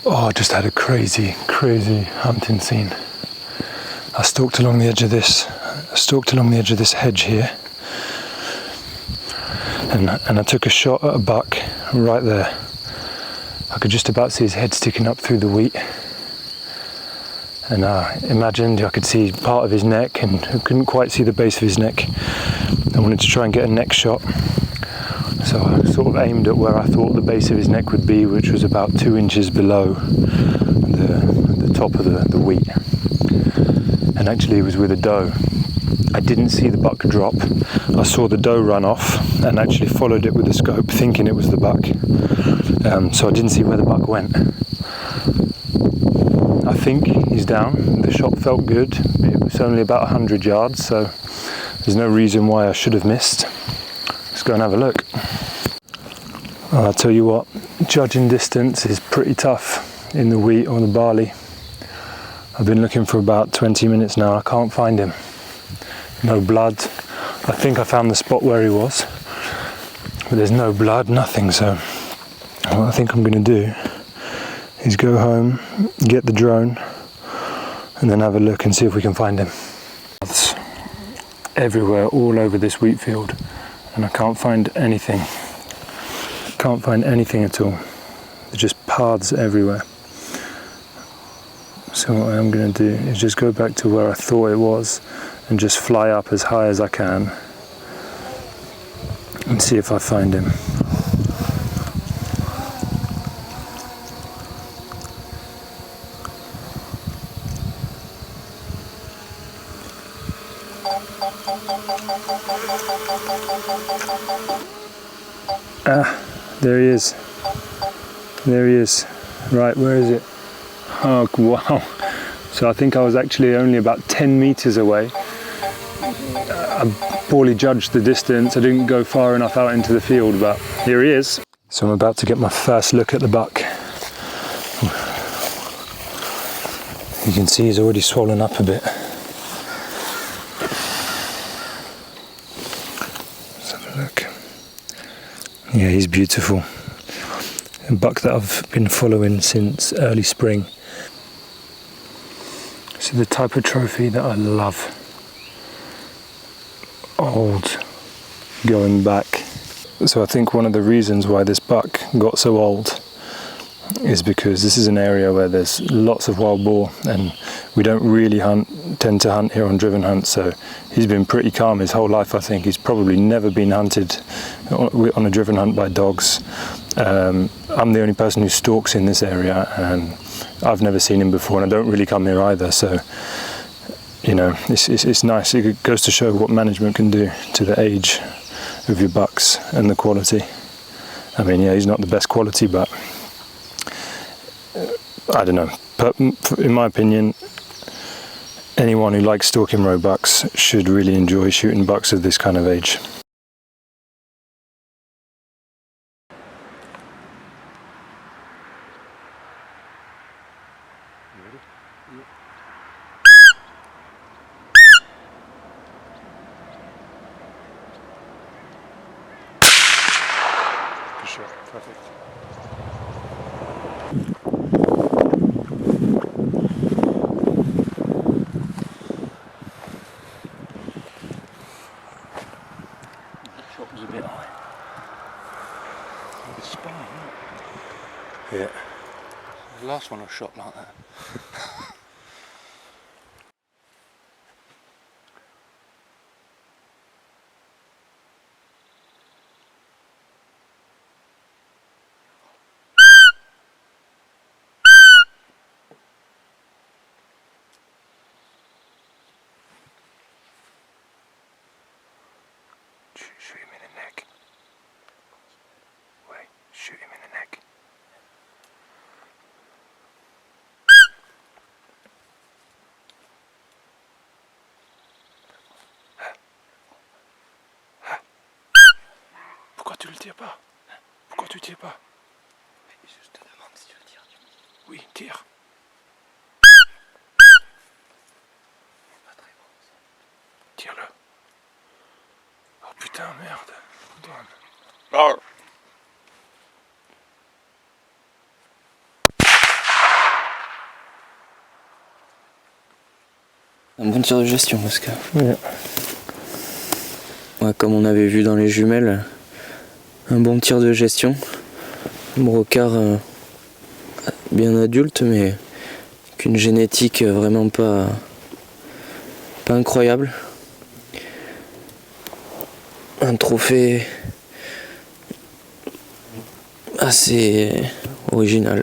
Oh, I just had a crazy hunting scene. I stalked along the edge of this hedge here, and I took a shot at a buck right there. I could just about see his head sticking up through the wheat, and I imagined I could see part of his neck and I couldn't quite see the base of his neck. I wanted to try and get a neck shot, so I sort of aimed at where I thought the base of his neck would be, which was about 2 inches below the top of the wheat. And actually it was with a doe. I didn't see the buck drop. I saw the doe run off and actually followed it with the scope thinking it was the buck. So I didn't see where the buck went. I think he's down. The shot felt good. It was only about 100 yards, so there's no reason why I should have missed. Let's go and have a look. Well, I'll tell you what, judging distance is pretty tough in the wheat or the barley. I've been looking for about 20 minutes now. I can't find him. No blood. I think I found the spot where he was, but there's no blood, nothing. So what I think I'm going to do is go home, get the drone, and then have a look and see if we can find him. It's everywhere, all over this wheat field, and I can't find anything. Can't find anything at all. There's just paths everywhere. So what I'm going to do is just go back to where I thought it was and just fly up as high as I can and see if I find him. Ah, there he is. There he is. Right, where is it? Oh, wow. So I think I was actually only about 10 meters away. I poorly judged the distance. I didn't go far enough out into the field, but here he is. So I'm about to get my first look at the buck. You can see he's already swollen up a bit. Let's have a look. Yeah, he's beautiful. A buck that I've been following since early spring. So the type of trophy that I love. Old, going back. So I think one of the reasons why this buck got so old is because this is an area where there's lots of wild boar, and we don't really tend to hunt here on driven hunts, so he's been pretty calm his whole life. I think he's probably never been hunted on a driven hunt by dogs. I'm the only person who stalks in this area, and I've never seen him before, and I don't really come here either, so you know, it's nice. It goes to show what management can do to the age of your bucks and the quality. I mean, yeah, he's not the best quality, but I don't know. But in my opinion, anyone who likes stalking roe bucks should really enjoy shooting bucks of this kind of age. Sure, perfect. That shot was a bit high. With the spine, right? Yeah. The last one I shot like that. Shoot him in the neck. Wait, shoot him in the neck. Pourquoi tu le tires pas? Pourquoi tu tires pas? Je te demande si tu le tires. Oui, tire. Pas très bon ça. Tire-le. Oh putain, merde. Oh. Un bon tir de gestion parce que... Yeah. Ouais, comme on avait vu dans les jumelles, un bon tir de gestion. Brocard bien adulte mais qu'une génétique vraiment pas incroyable. Un trophée assez original.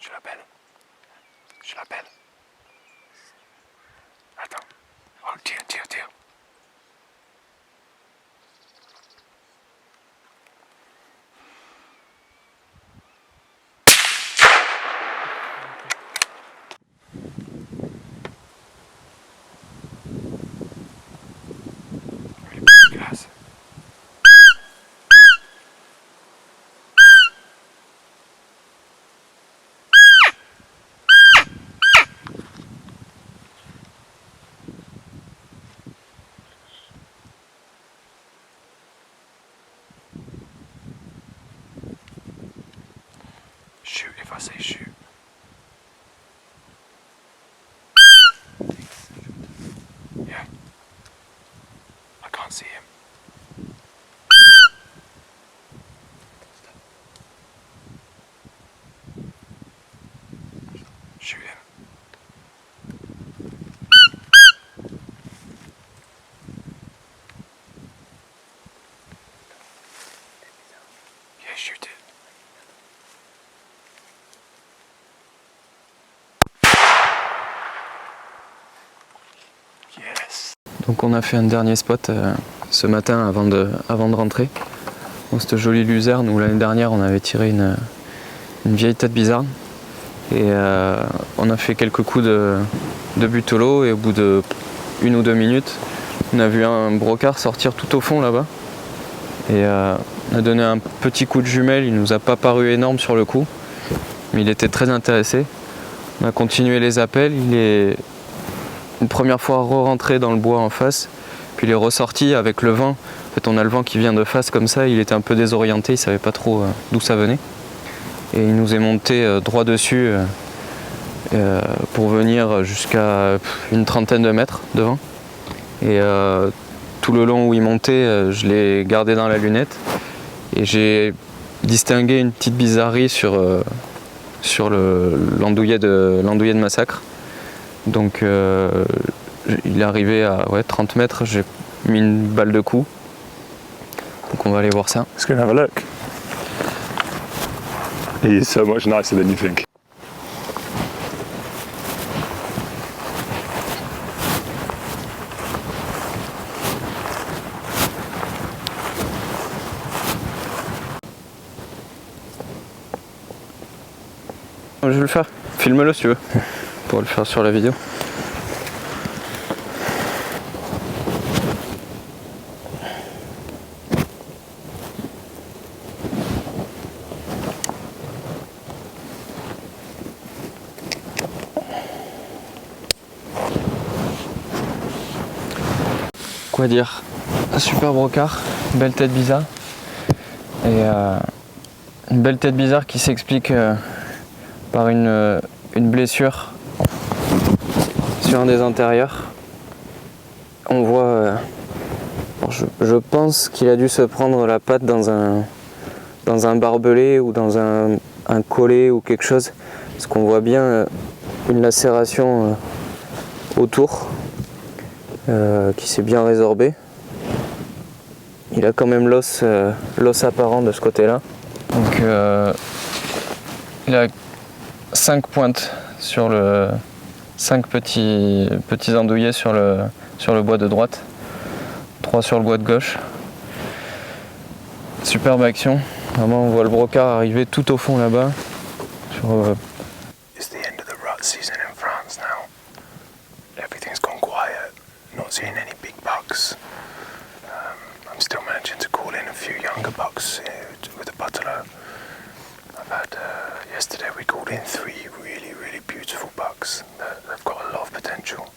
Je l'appelle. Je l'appelle. Attends. Oh, tire. Elle est dégueulasse. Shoot if I say shoot. Yeah. I can't see him. Shoot him. Yeah, shoot it. Yes. Donc on a fait un dernier spot ce matin avant de rentrer. Dans cette jolie luzerne où l'année dernière on avait tiré une vieille tête bizarre. Et on a fait quelques coups de butolo et au bout de 1 ou 2 minutes, on a vu un brocard sortir tout au fond là-bas. Et on a donné un petit coup de jumelle, il nous a pas paru énorme sur le coup, mais il était très intéressé. On a continué les appels, il est une première fois re-rentré dans le bois en face, puis il est ressorti avec le vent. En fait on a le vent qui vient de face comme ça, il était un peu désorienté, il savait pas trop d'où ça venait. Et il nous est monté droit dessus pour venir jusqu'à une trentaine de mètres devant. Et tout le long où il montait, je l'ai gardé dans la lunette. Et j'ai distingué une petite bizarrerie sur l'andouillet de massacre. Donc il est arrivé à 30 mètres, j'ai mis une balle de coup. Donc on va aller voir ça. Let's go and have a look. He is so much nicer than you think. Je vais le faire. Filme-le si tu veux. Pour le faire sur la vidéo. Quoi dire? Un super brocard, belle tête bizarre. Et une belle tête bizarre qui s'explique par une blessure sur un des antérieurs. On voit, je pense qu'il a dû se prendre la patte dans un barbelé ou dans un collet ou quelque chose, parce qu'on voit bien une lacération autour qui s'est bien résorbée. Il a quand même l'os apparent de ce côté-là. Donc il a 5 pointes sur 5 petits andouillés sur le bois de droite, 3 sur le bois de gauche. Superbe action, vraiment on voit le brocard arriver tout au fond là-bas. It's the end of the rut season in France now. Everything's gone quiet, not seeing any big bucks. I'm still managing to call in a few younger bucks with the buttalo. I've had, yesterday we called in 3 really beautiful bucks that have got a lot of potential.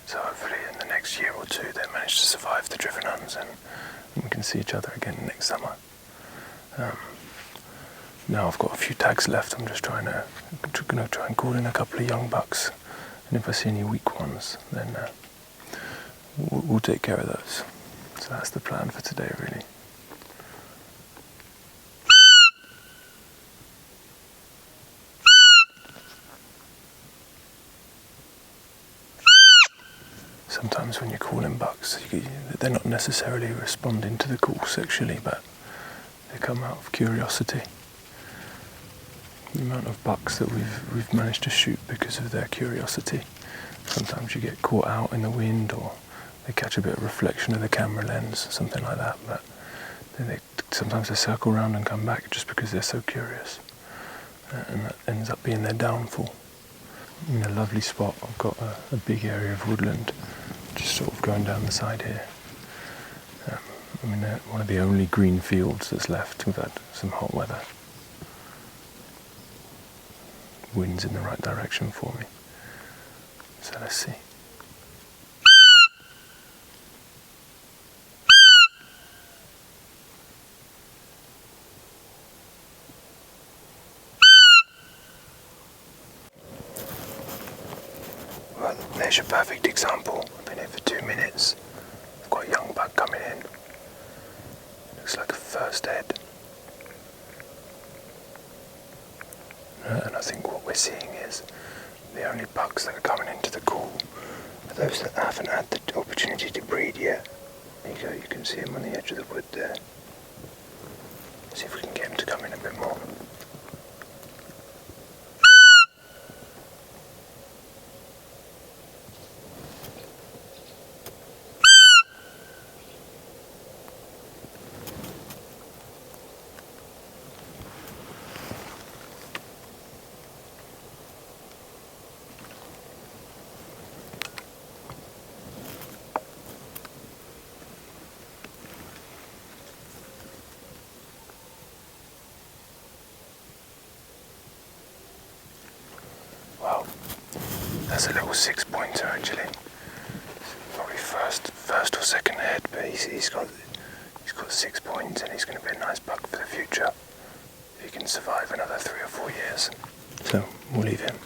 So hopefully in the next year or 2 they manage to survive the driven hunts and we can see each other again next summer. Now I've got a few tags left. I'm just going to try and call in a couple of young bucks, and if I see any weak ones, then we'll take care of those. So that's the plan for today, really. Sometimes when you're calling bucks, they're not necessarily responding to the call sexually, but they come out of curiosity. The amount of bucks that we've managed to shoot because of their curiosity. Sometimes you get caught out in the wind, or they catch a bit of reflection of the camera lens, something like that. But then sometimes they circle around and come back just because they're so curious, and that ends up being their downfall. In a lovely spot, I've got a big area of woodland, just sort of going down the side here. I mean, one of the only green fields that's left. We've had some hot weather. Wind's in the right direction for me. So let's see. Well, there's your perfect example. I've been here for 2 minutes. I've got a young buck coming in. Looks like a first head. And I think what we're seeing is the only bucks that are coming into the call are those that haven't had the opportunity to breed yet. There you go, you can see them on the edge of the wood there. See if we can get them to come in a bit more. Wow, that's a little 6-pointer actually. Probably first or second head, but he's got 6 points, and he's going to be a nice buck for the future if he can survive another 3 or 4 years. So we'll leave him.